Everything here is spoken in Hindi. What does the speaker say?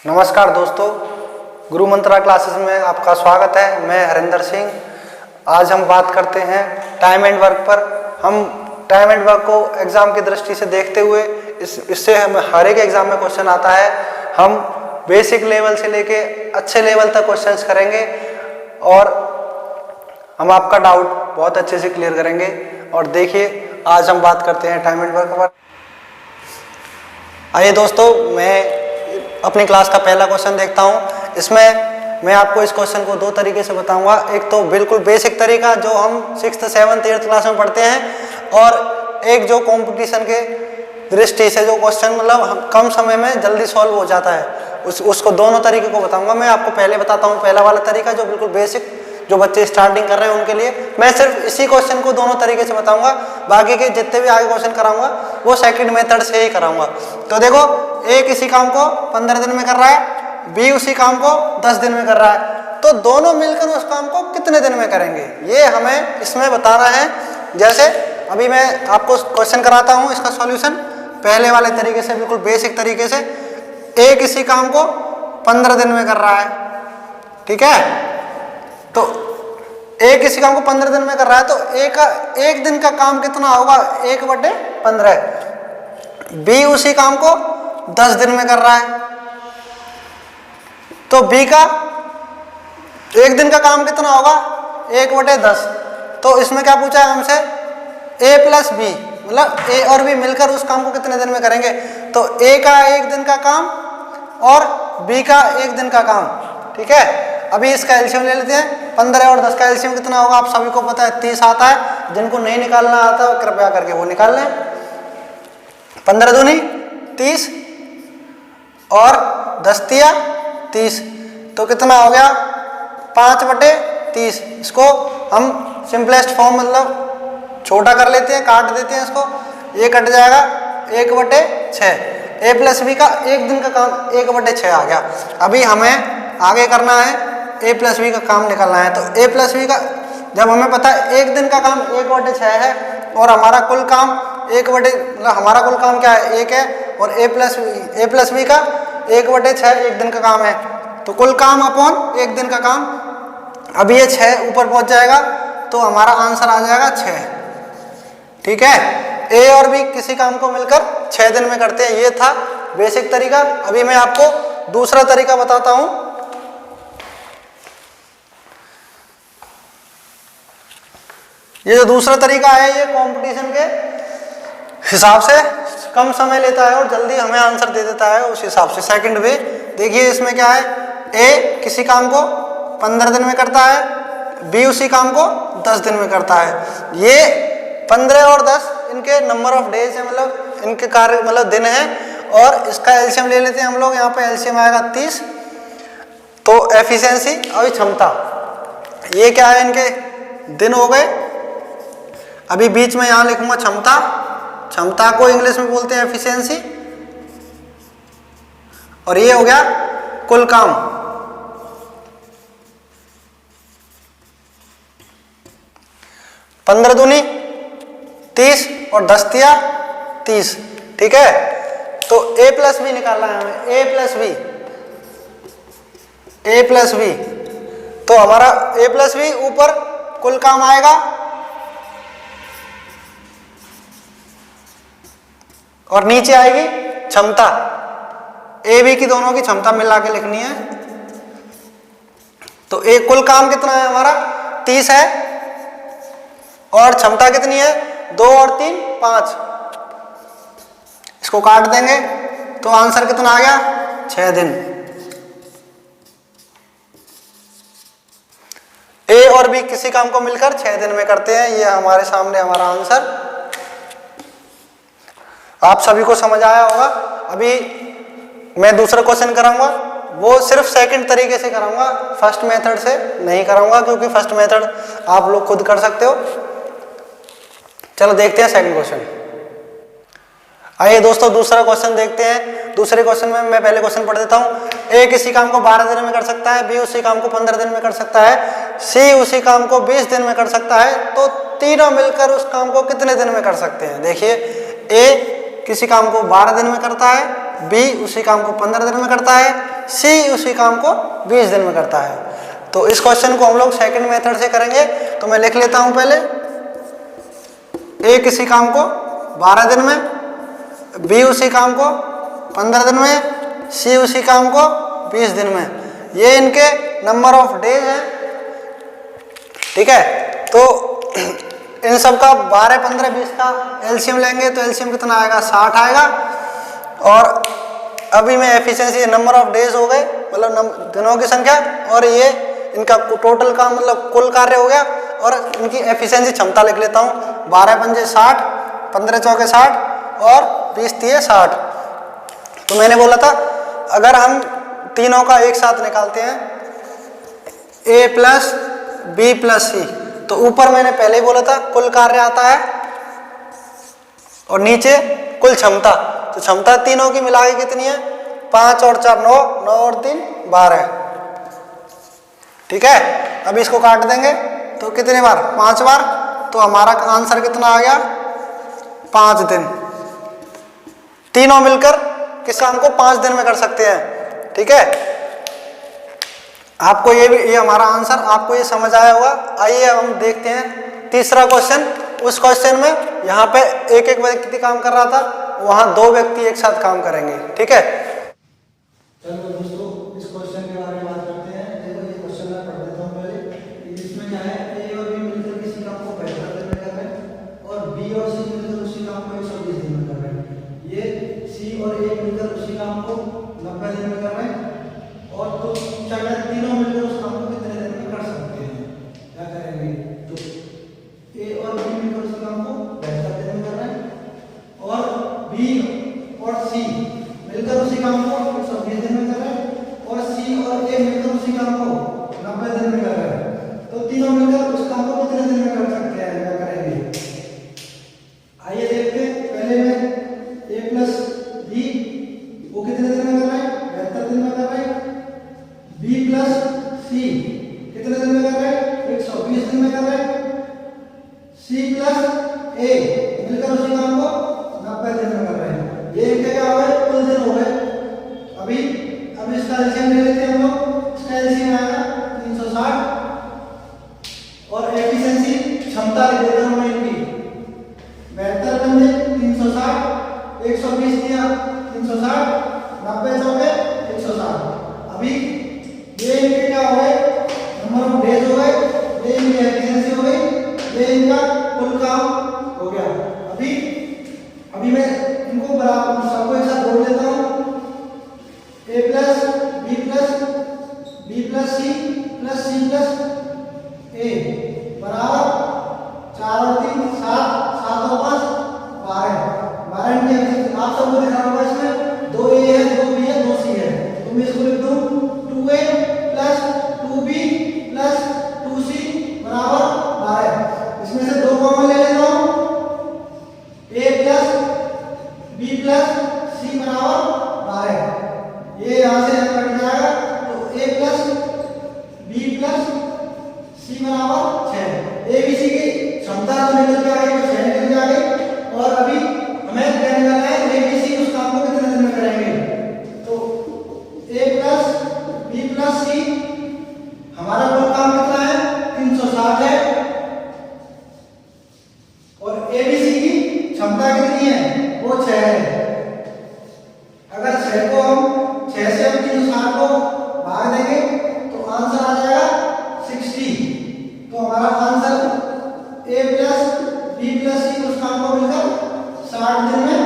नमस्कार दोस्तों, गुरु मंत्रा क्लासेस में आपका स्वागत है। मैं हरिंदर सिंह। आज हम बात करते हैं टाइम एंड वर्क पर। हम टाइम एंड वर्क को एग्जाम की दृष्टि से देखते हुए इससे हमें हर एक एग्जाम में क्वेश्चन आता है। हम बेसिक लेवल से लेके अच्छे लेवल तक क्वेश्चंस करेंगे और हम आपका डाउट बहुत अच्छे से क्लियर करेंगे। और देखिए, आज हम बात करते हैं टाइम एंड वर्क पर। आइए दोस्तों, मैं अपनी क्लास का पहला क्वेश्चन देखता हूं। इसमें मैं आपको इस क्वेश्चन को दो तरीके से बताऊंगा। एक तो बिल्कुल बेसिक तरीका जो हम 6th, 7th, 8th क्लास में पढ़ते हैं, और एक जो कंपटीशन के दृष्टि से जो क्वेश्चन मतलब कम समय में जल्दी सॉल्व हो जाता है, उसको दोनों तरीके को बताऊंगा। मैं आपको पहले बताता हूँ पहला वाला तरीका जो बिल्कुल बेसिक, जो बच्चे स्टार्टिंग कर रहे हैं उनके लिए। मैं सिर्फ इसी क्वेश्चन को दोनों तरीके से बताऊंगा, बाकी के जितने भी आगे क्वेश्चन कराऊंगा वो सेकंड मेथड से ही कराऊंगा। तो देखो, ए किसी काम को 15 दिन में कर रहा है, बी उसी काम को 10 दिन में कर रहा है, तो दोनों मिलकर उस काम को कितने दिन में करेंगे, ये हमें इसमें बताना है। जैसे अभी मैं आपको क्वेश्चन कराता हूँ, इसका सॉल्यूशन पहले वाले तरीके से, बिल्कुल बेसिक तरीके से। ए किसी काम को 15 दिन में कर रहा है, ठीक है। तो ए किसी काम को 15 दिन में कर रहा है, तो ए का एक दिन का काम कितना होगा, 1/15। बी उसी काम को 10 दिन में कर रहा है, तो बी का एक दिन का काम कितना होगा, 1/10। तो इसमें क्या पूछा है हमसे, ए प्लस बी, मतलब ए और बी मिलकर उस काम को कितने दिन में करेंगे। तो ए का एक दिन का काम और बी का एक दिन का काम, ठीक है। अभी इसका एलसीएम ले लेते हैं। 15 और 10 का एलसीएम कितना होगा, आप सभी को पता है 30 आता है। जिनको नहीं निकालना आता कृपया करके वो निकाल लें। 15 दूनी 30 और 10 तिया 30, तो कितना हो गया, 5/30। इसको हम सिंपलेस्ट फॉर्म मतलब छोटा कर लेते हैं, काट देते हैं इसको, ये कट जाएगा 1/6। ए प्लस बी का एक दिन का काम 1/6 आ गया। अभी हमें आगे करना है, ए प्लस बी का काम निकालना है। तो ए प्लस बी का जब हमें पता है एक दिन का काम 1/6 है और हमारा कुल काम मतलब हमारा कुल काम क्या है, 1 है, और ए प्लस बी का 1/6 एक दिन का काम है, तो कुल काम अपॉन एक दिन का काम। अब ये 6 ऊपर पहुंच जाएगा तो हमारा आंसर आ जाएगा 6, ठीक है। ए और बी किसी काम को मिलकर 6 दिन में करते हैं, ये था बेसिक तरीका। अभी मैं आपको दूसरा तरीका बताता हूं। ये जो दूसरा तरीका है, ये कंपटीशन के हिसाब से कम समय लेता है और जल्दी हमें आंसर दे देता है, उस हिसाब से सेकंड वे। देखिए इसमें क्या है, ए किसी काम को 15 दिन में करता है, बी उसी काम को 10 दिन में करता है। ये 15 और 10 इनके नंबर ऑफ डेज है, मतलब इनके कार्य मतलब दिन है। और इसका एलसीएम ले लेते हैं हम लोग, यहाँ पे एलसीएम आएगा 30। तो एफिशिएंसी अभी क्षमता, ये क्या है, इनके दिन हो गए। अभी बीच में यहाँ लिखूंगा क्षमता, क्षमता को इंग्लिश में बोलते हैं एफिशिएंसी, और ये हो गया कुल काम। पंद्रह दूनी 30 और 10 तिया 30, ठीक है। तो ए प्लस बी निकालना है हमें, ए प्लस बी। तो हमारा ए प्लस बी ऊपर कुल काम आएगा और नीचे आएगी क्षमता। ए बी की दोनों की क्षमता मिला के लिखनी है। तो ए कुल काम कितना है हमारा, 30 है, और क्षमता कितनी है, 2 और 3 5। इसको काट देंगे तो आंसर कितना आ गया, 6 दिन। ए और बी किसी काम को मिलकर 6 दिन में करते हैं, ये हमारे सामने हमारा आंसर। आप सभी को समझ आया होगा। अभी मैं दूसरा क्वेश्चन कराऊंगा, वो सिर्फ सेकंड तरीके से कराऊंगा, फर्स्ट मेथड से नहीं कराऊंगा, क्योंकि फर्स्ट मेथड आप लोग खुद कर सकते हो। चलो देखते हैं सेकंड क्वेश्चन। आइए दोस्तों, दूसरा क्वेश्चन देखते हैं। दूसरे क्वेश्चन में मैं पहले क्वेश्चन पढ़ देता हूँ। ए किसी काम को 12 दिन में कर सकता है, बी उसी काम को 15 दिन में कर सकता है, सी उसी काम को 20 दिन में कर सकता है, तो तीनों मिलकर उस काम को कितने दिन में कर सकते हैं। देखिए, ए किसी काम को 12 दिन में करता है, बी उसी काम को 15 दिन में करता है, सी उसी काम को 20 दिन में करता है। तो इस क्वेश्चन को हम लोग सेकंड मेथड से करेंगे। तो मैं लिख लेता हूं पहले, ए किसी काम को 12 दिन में, बी उसी काम को 15 दिन में, सी उसी काम को 20 दिन में। ये इनके नंबर ऑफ डेज है, ठीक है। तो इन सब का 12, 15, 20 का एलसीएम लेंगे तो एलसीएम कितना आएगा, 60 आएगा। और अभी में एफिशिएंसी नंबर ऑफ डेज हो गए, मतलब दिनों की संख्या, और ये इनका टोटल का मतलब कुल कार्य हो गया। और इनकी एफिशिएंसी क्षमता लिख लेता हूँ, 12 पंजे 60, 15 चौके 60 और 20 तिये 60। तो मैंने बोला था अगर हम तीनों का एक साथ निकालते हैं, ए प्लस बी प्लस सी, तो ऊपर मैंने पहले ही बोला था कुल कार्य आता है और नीचे कुल क्षमता। तो क्षमता तीनों की मिला के कितनी है, 5 और 4 9, 9 और 3 12, ठीक है। अब इसको काट देंगे तो कितने बार, 5 बार। तो हमारा आंसर कितना आ गया, 5 दिन। तीनों मिलकर किस काम को 5 दिन में कर सकते हैं, ठीक है। आपको ये हमारा आंसर आपको ये समझ आया होगा। आइए अब हम देखते हैं तीसरा क्वेश्चन। उस क्वेश्चन में यहाँ पे एक एक व्यक्ति काम कर रहा था, वहाँ 2 व्यक्ति एक साथ काम करेंगे, ठीक है। चलो दोस्तों, इस क्वेश्चन के बारे में बात करते हैं। देखो ये क्वेश्चन मैं पढ़ देता हूँ पहले। इसमें क्या है, ए और बी मिलकर किसी काम को 75 दिन में कर रहे हैं और बी और सी मिलकर उसी काम को 120 दिन में कर रहे हैं। ये सी और ए मिलकर उसी काम को 90 दिन में कर रहे हैं। और तो चाहे तीनों मिलकर उस काम को कितने दिन में कर सकते हैं, क्या करेंगे। तो ए और बी मिलकर उसी काम को 75 दिन में कर रहे हैं और बी और सी मिलकर उसी काम को 120 दिन में कर रहे हैं और सी और ए मिलकर उसी काम को 90 दिन में कर रहे हैं। तो तीनों मिलकर उस काम को कितने दिन में कर सकते हैं, क्या करेंगे। आइए देखते हैं। पहले में ए प्लस बी, वो कितने दिन में कर रहे हैं, 72 दिन में कर रहे हैं। बी प्लस सी कितने दिन में कर रहे हैं, 120 दिन में कर रहे हैं। सी प्लस ए मिलकर उसी काम को 90 दिन में कर रहे हैं। ये क्या हो गए, कुल दिन हो गए। अभी इसका एलसीएम ले लेते हैं हम लोग। इसका एलसीएम आएगा 360 और एफिशिएंसी क्षमता ले लेते हैं हम इनकी 72 पंजे 360, 120 दिया 360, 90 चौके 160। अभी ये इनके क्या हो गए, नंबर ऑफ डेज हो गए, ये इनकी एफिशिएंसी हो गई, ये इनका कुल काम हो गया। अभी मैं इनको बराबर सबको एक साथ जोड़ देता हूँ। A plus B plus C plus C plus A बराबर 4 और 3 7, 7 और 5 12 इनकी एफिशिएंसी आप सबको दिखा होगा। इसमें 2 ए है, 2 बी है, 2 सी है। तो मैं इसको लिख दूं 2a plus 2b plus 2c बराबर 12। इसमें से 2 कॉमन ले लेता हूं, a plus b plus c बराबर 12। ये यहां से कट जाएगा तो a plus b plus c बराबर 6। a b c की क्षमता तो निकल के आ गई, 6 निकल के आ गई। और अभी हमें कहने वाला है a b c उस काम को कितने दिन में करेंगे। तो a plus b plus c हमारा कुल काम कितना है, 360 है। और ABC की क्षमता कितनी है, वो 6 है। अगर 6 को हम 6 से हम 360 को भाग देंगे तो आंसर आ जाएगा 60। तो हमारा answer a plus b plus c उस काम को मिलकर 60 दिन में